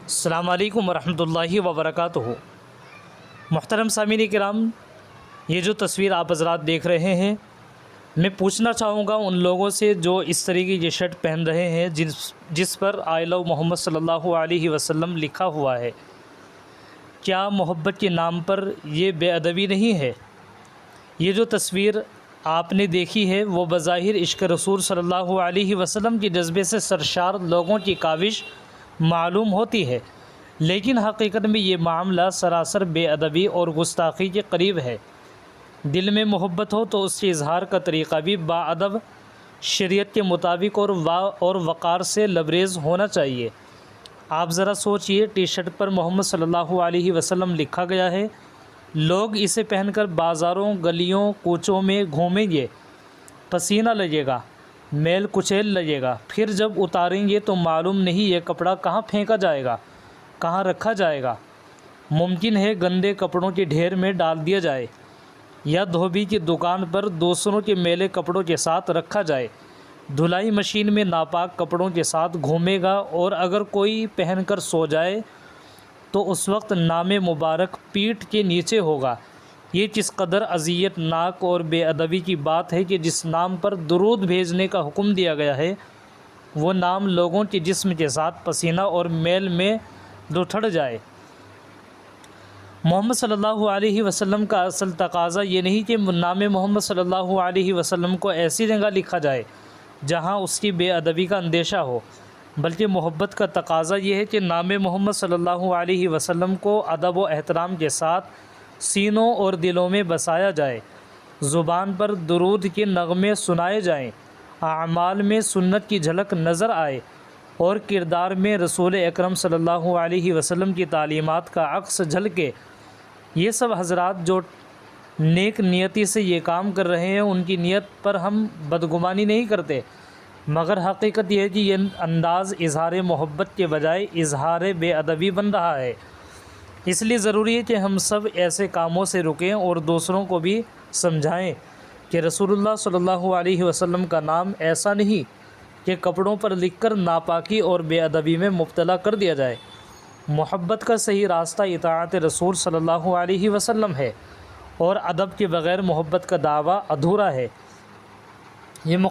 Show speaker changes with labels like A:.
A: السلام علیکم ورحمۃ اللہ وبرکاتہ۔ محترم سامعین کرام، یہ جو تصویر آپ حضرات دیکھ رہے ہیں، میں پوچھنا چاہوں گا ان لوگوں سے جو اس طرح کی یہ شرٹ پہن رہے ہیں جس پر آئی لو محمد صلی اللہ علیہ وسلم لکھا ہوا ہے، کیا محبت کے نام پر یہ بے ادبی نہیں ہے؟ یہ جو تصویر آپ نے دیکھی ہے وہ بظاہر عشق رسول صلی اللہ علیہ وسلم کے جذبے سے سرشار لوگوں کی کاوش معلوم ہوتی ہے، لیکن حقیقت میں یہ معاملہ سراسر بے ادبی اور گستاخی کے قریب ہے۔ دل میں محبت ہو تو اس کے اظہار کا طریقہ بھی باادب، شریعت کے مطابق اور وقار سے لبریز ہونا چاہیے۔ آپ ذرا سوچئے، ٹی شرٹ پر محمد صلی اللہ علیہ وسلم لکھا گیا ہے، لوگ اسے پہن کر بازاروں، گلیوں، کوچوں میں گھومیں گے، پسینہ لگے گا، میل کچیل لگے گا، پھر جب اتاریں گے تو معلوم نہیں یہ کپڑا کہاں پھینکا جائے گا، کہاں رکھا جائے گا۔ ممکن ہے گندے کپڑوں کے ڈھیر میں ڈال دیا جائے، یا دھوبی کی دکان پر دوسروں کے میلے کپڑوں کے ساتھ رکھا جائے، دھلائی مشین میں ناپاک کپڑوں کے ساتھ گھومے گا، اور اگر کوئی پہن کر سو جائے تو اس وقت نام مبارک پیٹھ کے نیچے ہوگا۔ یہ کس قدر اذیت ناک اور بے ادبی کی بات ہے کہ جس نام پر درود بھیجنے کا حکم دیا گیا ہے وہ نام لوگوں کے جسم کے ساتھ پسینہ اور میل میں لتھڑ جائے۔ محمد صلی اللہ علیہ وسلم کا اصل تقاضا یہ نہیں کہ نام محمد صلی اللہ علیہ وسلم کو ایسی جگہ لکھا جائے جہاں اس کی بے ادبی کا اندیشہ ہو، بلکہ محبت کا تقاضا یہ ہے کہ نام محمد صلی اللہ علیہ وسلم کو ادب و احترام کے ساتھ سینوں اور دلوں میں بسایا جائے، زبان پر درود کے نغمے سنائے جائیں، اعمال میں سنت کی جھلک نظر آئے، اور کردار میں رسول اکرم صلی اللہ علیہ وسلم کی تعلیمات کا عکس جھلکے۔ یہ سب حضرات جو نیک نیتی سے یہ کام کر رہے ہیں، ان کی نیت پر ہم بدگمانی نہیں کرتے، مگر حقیقت یہ ہے کہ یہ انداز اظہار محبت کے بجائے اظہار بے ادبی بن رہا ہے۔ اس لیے ضروری ہے کہ ہم سب ایسے کاموں سے رکیں اور دوسروں کو بھی سمجھائیں کہ رسول اللہ صلی اللہ علیہ وسلم کا نام ایسا نہیں کہ کپڑوں پر لکھ کر ناپاکی اور بے ادبی میں مبتلا کر دیا جائے۔ محبت کا صحیح راستہ اطاعت رسول صلی اللہ علیہ وسلم ہے، اور ادب کے بغیر محبت کا دعویٰ ادھورا ہے۔ یہ